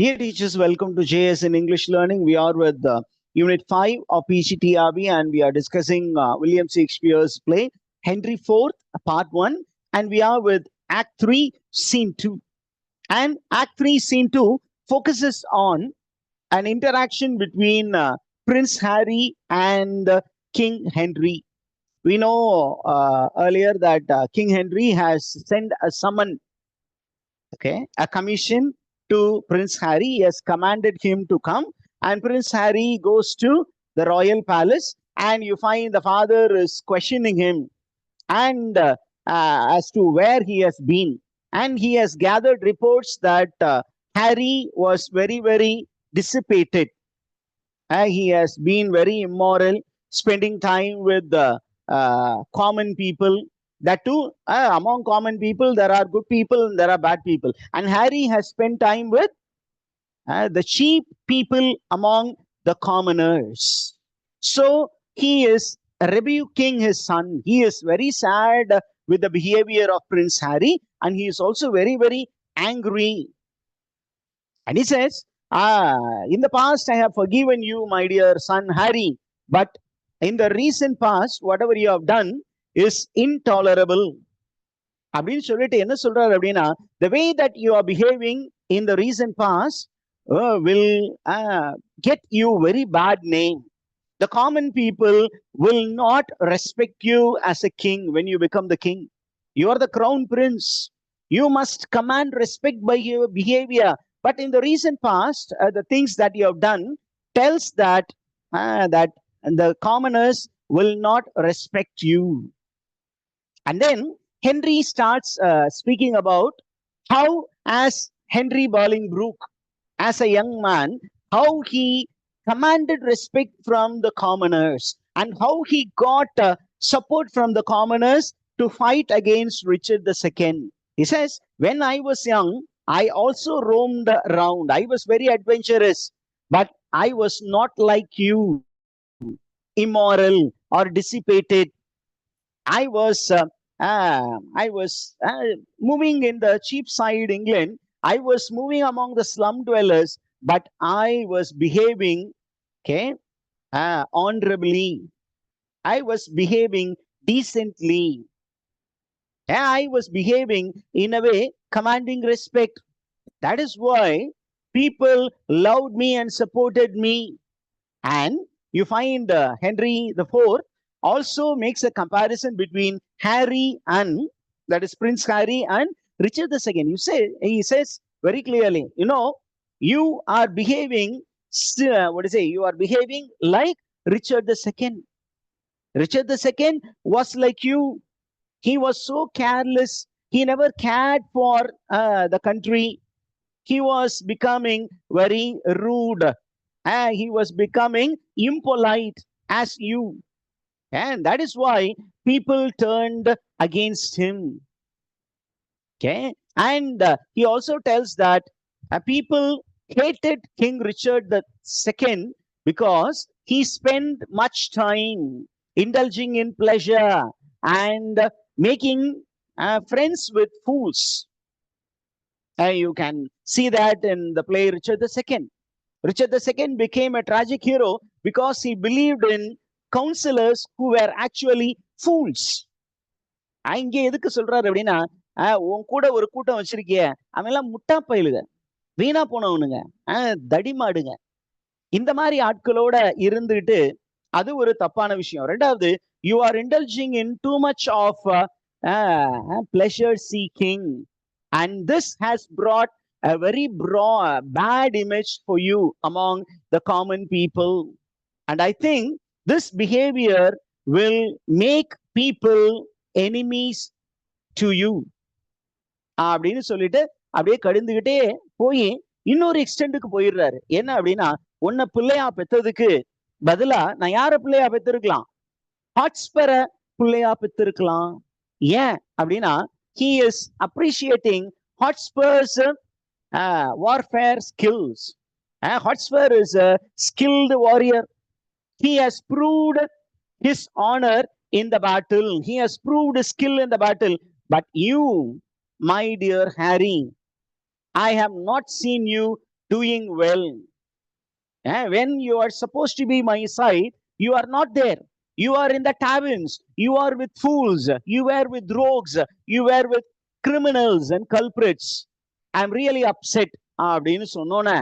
Dear teachers, welcome to JS in English Learning. We are with Unit 5 of PGTRB and we are discussing William Shakespeare's play Henry IV, Part 1. And we are with Act 3, Scene 2. And Act 3, Scene 2 focuses on an interaction between Prince Harry and King Henry. We know earlier that King Henry has sent a summon, a commission to Prince Harry. He has commanded him to come, and Prince Harry goes to the royal palace, and you find the father is questioning him and as to where he has been, and he has gathered reports that Harry was very, very dissipated. He has been very immoral, spending time with the common people. That too, among common people, there are good people and there are bad people. And Harry has spent time with the cheap people among the commoners. So he is rebuking his son. He is very sad with the behavior of Prince Harry, and he is also very, very angry. And he says, in the past, I have forgiven you, my dear son Harry, but in the recent past, whatever you have done is intolerable. அப்படின்னு சொல்லிட்டு என்ன சொல்றாரு அப்படின்னா, the way that you are behaving in the recent past will get you very bad name. The common people will not respect you as a king when you become the king. You are the crown prince. You must command respect by your behavior. But in the recent past, the things that you have done tells that that the commoners will not respect you. And then Henry starts speaking about how, as Henry Bolingbroke, as a young man, how he commanded respect from the commoners and how he got support from the commoners to fight against Richard II. He says, when I was young, I also roamed around. I was very adventurous, but I was not like you, immoral or dissipated. I was moving in the cheap side England. I was moving among the slum dwellers, but I was behaving honorably. I was behaving decently. I was behaving in a way commanding respect. That is why people loved me and supported me. And you find Henry IV also makes a comparison between Harry and, that is Prince Harry and Richard II. He says very clearly, you are behaving, you are behaving like Richard II. Richard II was like you. He was so careless. He never cared for the country. He was becoming very rude. He was becoming impolite as you. And that is why people turned against him. And he also tells that people hated King Richard II because he spent much time indulging in pleasure and making friends with fools. You can see that in the play Richard II. Richard II became a tragic hero because he believed in counselors who were actually fools. இங்க எதுக்கு சொல்றாரு அப்படின்னா, உன் கூட ஒரு கூட்டம் வச்சிருக்கிய, அவன் எல்லாம் முட்டா பயிலுங்க, வீணா போனவனுங்க, தடிமாடுங்க. இந்த மாதிரி ஆட்களோட இருந்துட்டு அது ஒரு தப்பான விஷயம். ரெண்டாவது, you are indulging in too much of pleasure seeking, and this has brought a very bad image for you among the common people. And I think this behavior will make people enemies to you. அப்படின்னு சொல்லிட்டு அப்படியே கடிந்துகிட்டே போய் இன்னொரு எக்ஸ்டெண்டுக்கு போயிடுறாரு. என்ன அப்படின்னா, உன்னை பிள்ளையா பெற்றதுக்கு பதிலா நான் யார பிள்ளையா பெற்றிருக்கலாம்? ஹாட்ஸ்பரை பிள்ளையா பெற்றிருக்கலாம். ஏன் அப்படின்னா, he is appreciating Hotspur's warfare skills. Hotspur is a skilled warrior. He has proved his honor in the battle. He has proved his skill in the battle. But you, my dear Harry, I have not seen you doing well. When you are supposed to be my side, you are not there. You are in the taverns, you are with fools, you were with rogues, you were with criminals and culprits. I'm really upset அப்படின்னு சொன்னோன்னே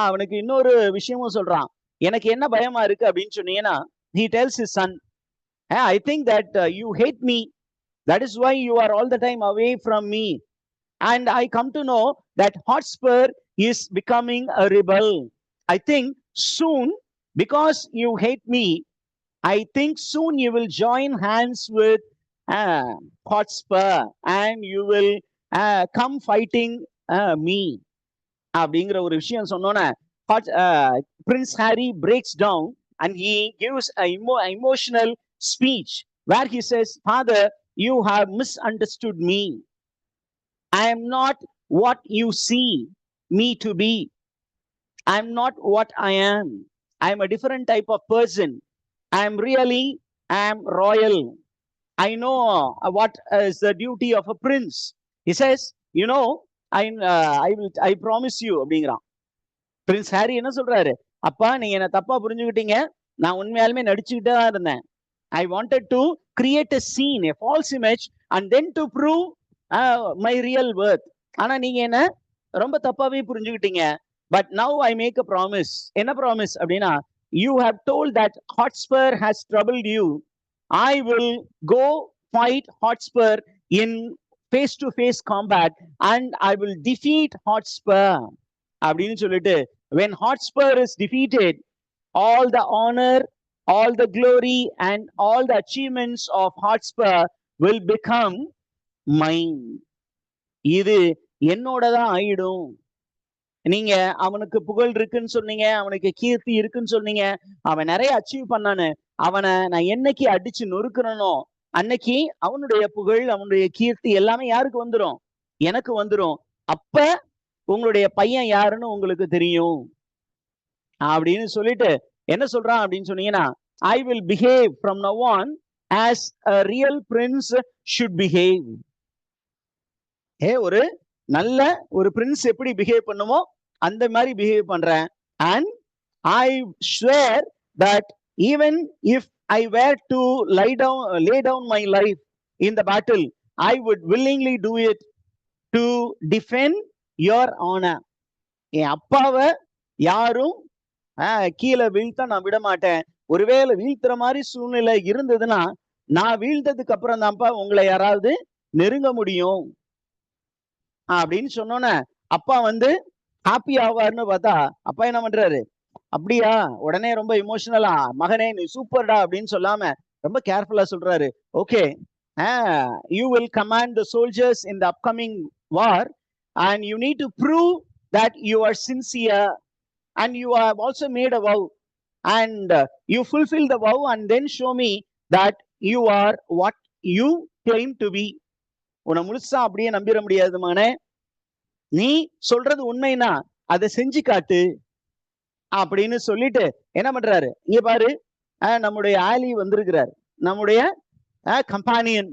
அவனுக்கு இன்னொரு விஷயமும் சொல்றான். எனக்கு என்ன பயமா இருக்கு அப்படின்னு சொன்னீங்கன்னா, he tells his son, I think that you hate me, that is why you are all the time away from me, and I come to know that Hotspur is becoming a rebel. I think soon, because you hate me, I think soon you will join hands with Hotspur and you will come fighting me. அப்படிங்கிற ஒரு விஷயம் சொன்னோன்னே Prince Harry breaks down and he gives an emotional speech where he says, Father, you have misunderstood me. I am not what you see me to be. I am not what I am. I am a different type of person. I am royal. I know what is the duty of a prince. He says, you know, I promise you அப்படிங்கிறான். Prince Harry என்ன சொல்றாரு, அப்பா நீங்க என்ன தப்பா புரிஞ்சுக்கிட்டீங்க, நான் உண்மையாலுமே நடிச்சுக்கிட்டே தான் இருந்தேன். I wanted to create a scene, a false image, and then to prove my real worth. ஆனா நீங்க என்ன ரொம்ப தப்பாவே புரிஞ்சுக்கிட்டீங்க. But now I make a promise. என்ன ப்ராமிஸ் அப்படின்னா, you have told that Hotspur has troubled you. I will go fight Hotspur in face-to-face combat and I will defeat Hotspur. அப்படின்னு சொல்லிட்டு, when Hotspur is defeated, all the honor, all the glory and all the achievements of Hotspur will become mine. இது என்னோடதான் ஆயிடும். நீங்க அவனுக்கு புகழ் இருக்குன்னு சொன்னீங்க, அவனுக்கு கீர்த்தி இருக்குன்னு சொன்னீங்க, அவன் நிறைய அச்சீவ் பண்ணானு, அவனை நான் என்னைக்கு அடிச்சு நொறுக்கணும், அன்னைக்கு அவனுடைய புகழ், அவனுடைய கீர்த்தி எல்லாமே யாருக்கு வந்துடும்? எனக்கு வந்துடும். அப்ப உங்களுடைய பையன் யாருன்னு உங்களுக்கு தெரியும் அப்படின்னு சொல்லிட்டு என்ன சொல்றான் அப்படின்னு சொன்னீங்கன்னா, I will behave from now on as a real prince should behave. ஒரு நல்ல ஒரு பிரின்ஸ் எப்படி பிஹேவ் பண்ணுமோ அந்த மாதிரி பிஹேவ் பண்றேன். And I swear that even if I were to lay down my life in the battle, I would willingly do it to defend your honor. என் அப்பாவை யாரும் கீழே வீழ்த்த நான் விட மாட்டேன். ஒருவேளை வீழ்த்துற மாதிரி சூழ்நிலை இருந்ததுன்னா, நான் வீழ்த்ததுக்கு அப்புறம் தான்ப்பா உங்களை யாராவது நெருங்க முடியும் அப்படின்னு சொன்னோன்னே அப்பா ஹாப்பி ஆவார்னு பார்த்தா, அப்பா என்ன பண்றாரு, அப்படியா உடனே ரொம்ப இமோஷனலா, மகனே நீ சூப்பர்டா அப்படின்னு சொல்லாம ரொம்ப கேர்ஃபுல்லா சொல்றாரு, okay, you will command the soldiers in the upcoming war and you need to prove that you are sincere and you have also made a vow and you fulfill the vow and then show me that you are what you claim to be. உன்னை முழுசா அப்படியே நம்பிட முடியாது மகனே, நீ சொல்றது உண்மைனா அதை செஞ்சு காட்டு அப்படின்னு சொல்லிட்டு என்ன பண்றாரு, இங்க பாரு, நம்முடைய ஆலி வந்திருக்கிறார், நம்முடைய கம்பானியன்,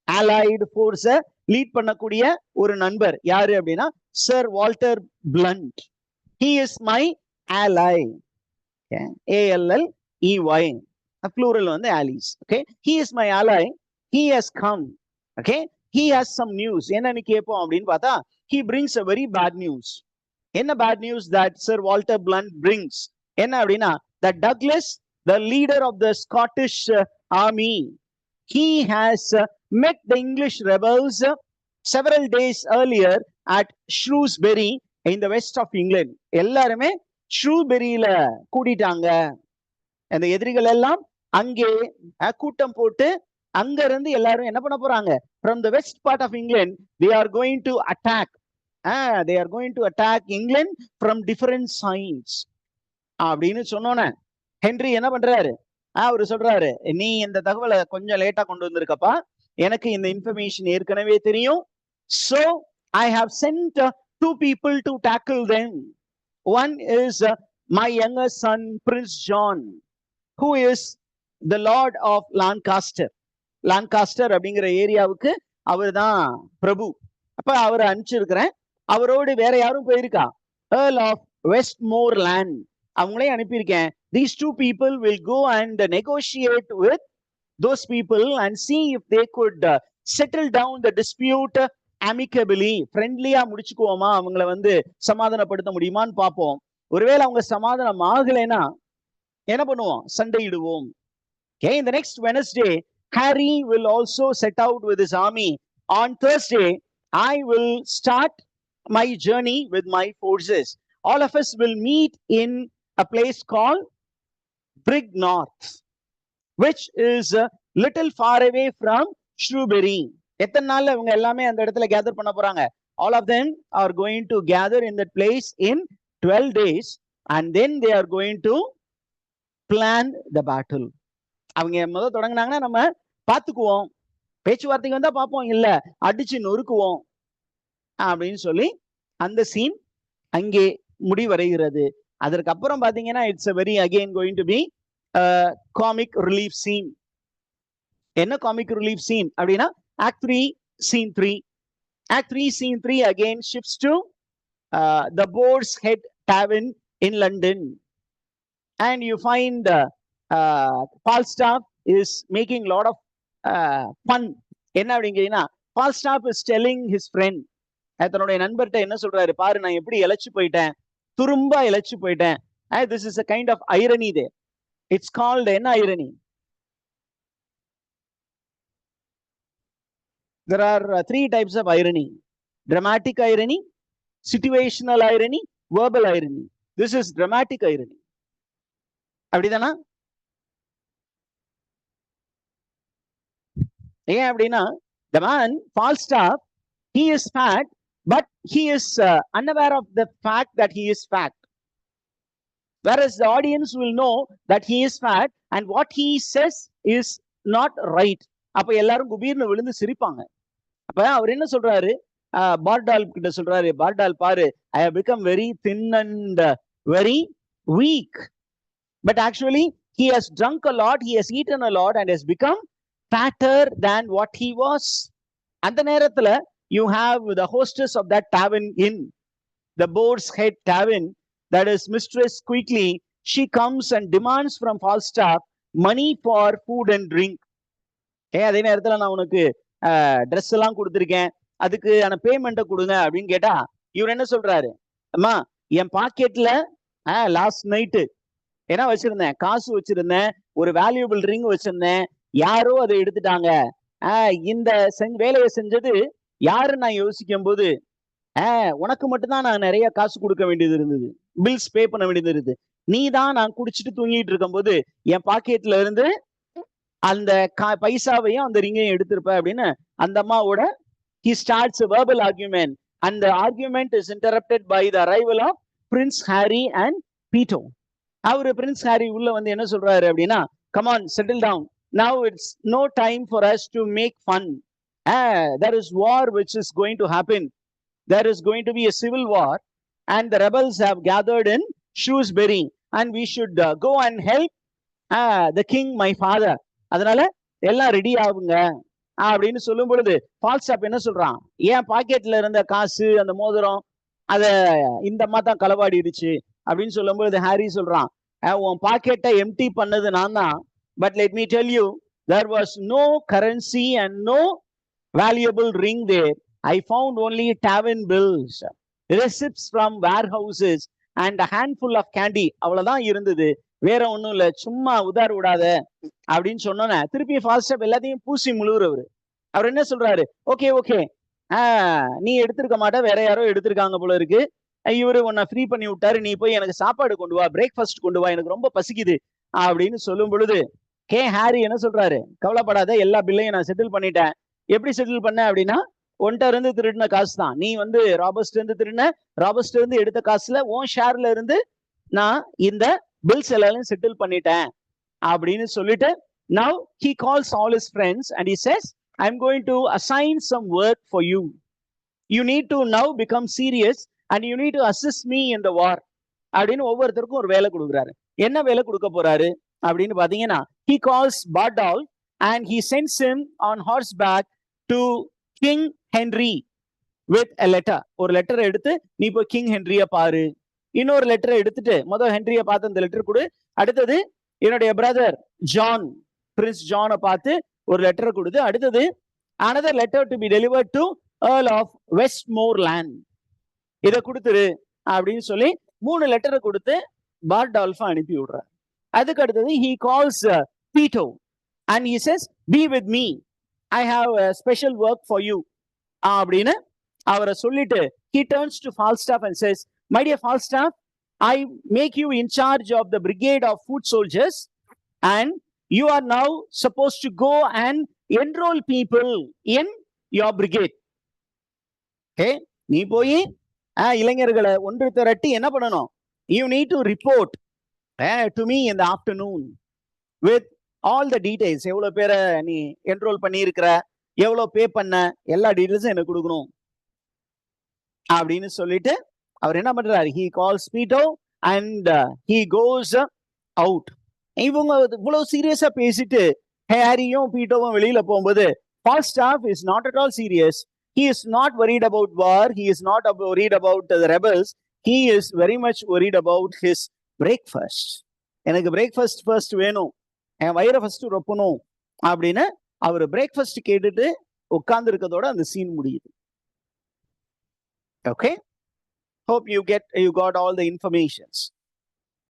அலைடு போர்ஸ லீட் பண்ணக்கூடிய ஒரு நண்பர் யாரு அப்படின்னா sir Walter Blunt. He is my ally. ALLEY, plural allies. Okay, he is my ally. He has come. Okay, he has some news. என்னன்னு கேட்போம் அப்படின்னு பார்த்தா, he brings a very bad news. என்ன bad news that Sir Walter Blunt brings? என்ன அப்படின்னா, that Douglas, the leader of the Scottish army, he has met the English rebels several days earlier at Shrewsbury in the west of England. எல்லாருமே ஷ்ரூபெரியில கூட்டிட்டாங்க. அந்த எதிரிகள் எல்லாம் அங்கே கூட்டம் போட்டு அங்க இருந்து எல்லாரும் என்ன பண்ண போறாங்க, from the west part of England they are going to attack. They are going to attack England from different sides அப்படின்னு சொன்னோன்னே ஹென்றி என்ன பண்றாரு, அவரு சொல்றாரு, நீ இந்த தகவலை கொஞ்சம் லேட்டா கொண்டு வந்திருக்கப்பா, எனக்கு இந்த இன்ஃபர்மேஷன் ஏற்கனவே தெரியும். So I have sent two people to tackle them. One is my younger son Prince John, who is the Lord of Lancaster. Lancaster அப்படிங்கிற ஏரியாவுக்கு அவர் தான் பிரபு. அப்ப அவரை அனுப்பிச்சிருக்கிறேன். அவரோடு வேற யாரும் போயிருக்கா, Earl of Westmoreland. அவங்களே அனுப்பியிருக்கேன். These two people will go and negotiate with those people and see if they could settle down the dispute amicably. ஃப்ரெண்ட்லியா முடிச்சுக்குவோமா, அவங்கள சமாதானப்படுத்த முடியுமான்னு பார்ப்போம். ஒருவேளை அவங்க சமாதானம் ஆகலைன்னா என்ன பண்ணுவோம்? சண்டையிடுவோம். Okay, in the next Wednesday, Harry will also set out with his army. On Thursday, I will start my journey with my forces. All of us will meet in a place called Brig North, which is a little far away from Shrewsbury. எத்தனை நாள்ல இவங்க எல்லாமே அந்த இடத்துல gather பண்ண போறாங்க? All of them are going to gather in that place in 12 days, and then they are going to plan the battle. அவங்க முதல் தொடங்கினாங்கன்னா நம்ம பார்த்துக்குவோம், பேச்சுவார்த்தைக்கு வந்தா பார்ப்போம், இல்ல அடிச்சு நொறுக்குவோம் அப்படின்னு சொல்லி அந்த சீன் அங்கே முடிவடைகிறது. அதற்கு அப்புறம் பாத்தீங்கன்னா it's a very again going to be comic relief scene. என்ன comic relief scene அப்படின்னா Act 3 Scene 3. Act 3 Scene 3 again shifts to the Boar's Head Tavern in London, and you find Falstaff is making a lot of fun. என்ன அப்படிங்கிறீங்கன்னா Falstaff is telling his friend, தன்னுடைய நண்பர்கிட்ட என்ன சொல்றாரு, பாரு நான் எப்படி இழைச்சு போயிட்டேன், துரும்பா இழைச்சு போயிட்டேன். This is a kind of irony there. It's called என்ன irony? There are 3 types of irony: dramatic irony, situational irony, verbal irony. This is dramatic irony. அப்படிதானா? ஏன் அப்படின்னா the man Falstaff, he is fat, but he is unaware of the fact that he is fat, whereas the audience will know that he is fat and what he says is not right. அப்ப எல்லாரும் குபீர்னு விழுந்து சிரிப்பாங்க. அப்ப அவர் என்ன சொல்றாரு, பார்டால் கிட்ட சொல்றாரு, பார்டால் பாரு, I have become very thin and very weak, but actually he has drunk a lot, he has eaten a lot and has become fatter than what he was. அந்த நேரத்துல you have the hostess of that tavern inn, the Boar's Head Tavern, that is Mistress Quickly. She comes and demands from Falstaff money for food and drink. அதே நேரத்துல நான் உனக்கு dress எல்லாம் கொடுத்துருக்கேன், அதுக்கு பேமெண்ட்டை கொடுங்க அப்படின்னு கேட்டா இவர் என்ன சொல்றாரு, அம்மா என் பாக்கெட்ல லாஸ்ட் நைட்டு என்ன வச்சிருந்தேன், காசு வச்சிருந்தேன், ஒரு வேல்யூபிள் ரிங் வச்சிருந்தேன், யாரோ அதை எடுத்துட்டாங்க. இந்த வேலையை செஞ்சது யாரு நான் யோசிக்கும் போது உனக்கு மட்டும்தான் நான் நிறைய காசு கொடுக்க வேண்டியது இருந்தது, பில்ஸ் பே பண்ண வேண்டியது இருந்தது, நீ தான் நான் குடிச்சிட்டு தூங்கிட்டு இருக்கும் போது என் பாக்கெட்ல இருந்து அந்த பைசாவையும் அந்த ரிங்கையும் எடுத்திருப்ப அப்படின்னு அந்த அம்மாவோட he starts a verbal argument, and the argument is interrupted by the arrival of Prince Harry and Peter. அவரு பிரின்ஸ் ஹாரி உள்ள என்ன சொல்றாரு அப்படின்னா, come on, settle down, now it's no time for us to make fun. There is war which is going to happen, there is going to be a civil war, and the rebels have gathered in Shrewsbury, and we should go and help the king, my father. அதனால எல்லாம் ready ஆகுங்க அப்படின்னு சொல்லும் பொழுது ஃபால்ஸ்டாப் என்ன சொல்றான், ஏன் பாக்கெட்ல இருந்த காசு அந்த மோதிரம் அத இந்த அம்மா தான் களவாடிடுச்சு அப்படின்னு சொல்லும் பொழுது ஹாரி சொல்றான், உன் பாக்கெட்டை எம்டி பண்ணது நான் தான், but let me tell you, there was no currency and no valuable ring there. I found only tavern bills, receipts from warehouses and a handful of candy. அவ்வளவுதான் இருந்தது, வேற ஒண்ணும் இல்ல, சும்மா உதார் விடாத அப்படின்னு சொன்னோன்னே திருப்பி ஃபால்ஸ்டாப் எல்லாத்தையும் பூசி முழுவுறவரு. அவர் என்ன சொல்றாரு, ஓகே ஓகே, நீ எடுத்திருக்க மாட்ட, வேற யாரோ எடுத்திருக்காங்க போல இருக்கு, இவரு உன்னை ஃப்ரீ பண்ணி விட்டாரு, நீ போய் எனக்கு சாப்பாடு கொண்டு வா, பிரேக்ஃபாஸ்ட் கொண்டு வா, எனக்கு ரொம்ப பசிக்குது அப்படின்னு சொல்லும் பொழுது ஹாரி என்ன சொல்றாரு, கவலைப்படாத, எல்லா பில்லையும் நான் செட்டில் பண்ணிட்டேன். எப்படி செட்டில் பண்ண அப்படின்னா, ஒன்ட்ட இருந்து திருடின காசு தான், நீ ராபர்ஸ்ட் இருந்து திருடின, ராபர்ஸ்ட் இருந்து எடுத்த காசுல உன் ஷேர்ல இருந்து நான் இந்த பில்ஸ் எல்லாரும் செட்டில் பண்ணிட்டேன் அப்படின்னு சொல்லிட்டு, now he calls all his friends and he says, I'm going to assign some work for you. You need to now become serious and you need to assist me in the war அப்படின்னு ஒவ்வொருத்தருக்கும் ஒரு வேலை கொடுக்குறாரு. என்ன வேலை கொடுக்க போறாரு அப்படின்னு பாத்தீங்கன்னா, he calls Bardolph and he sends him on horseback to King Henry. with a letter. ஒரு லெட்டர் எடுத்து நீ போய் கிங் ஹென்ரிய பாரு. இன்னொரு லெட்டரை எடுத்துட்டு முதல் ஹென்ரிய பார்த்து அந்த லெட்டர் கொடு. அடுத்தது என்னுடைய பிரதர் ஜான், பிரின்ஸ் ஜானை பார்த்து ஒரு லெட்டர் கொடுத்து, அடுத்தது another letter to be delivered to Earl of Westmoreland. இதை கொடுத்துரு அப்படின்னு சொல்லி 3 லெட்டரை கொடுத்து பார்டால்ஃபை அனுப்பி விடுறார். அதுக்கு அடுத்தது he calls Peter and he says be with me, I have a special work for you அப்படின்னு அவரை சொல்லிட்டு he turns to Falstaff and says, my dear Falstaff, I make you in charge of the brigade of foot soldiers and you are now supposed to go and enroll people in your brigade. Okay, நீ போய் இளைஞர்களை ஒன்று திரட்டி என்ன பண்ணணும்? You need to report to me in the afternoon with all the details. எவ்வளவு பேரை நீ என்ரோல் பண்ணி இருக்கிற, எவ்வளவு பே பண்ண, எல்லா டீடைல்ஸும் எனக்கு கொடுக்கணும் அப்படின்னு சொல்லிட்டு அவர் என்ன பண்றாரு? he calls Peter and he goes out. இவங்க இவ்வளவு சீரியஸா பேசிட்டு ஹாரியும் பீட்டரும் வெளியில போகும்போது Falstaff is not at all serious. He is not worried about war. He is not worried about the rebels. He is very much worried about his breakfast. எனக்கு breakfast first வேணும், என் வயிறை first ரொப்பணும் அப்படின்னு அவர் பிரேக்ஃபாஸ்ட் கேட்டுட்டு உட்கார்ந்து இருக்கதோட அந்த scene முடியுது. Okay, hope you got all the informations.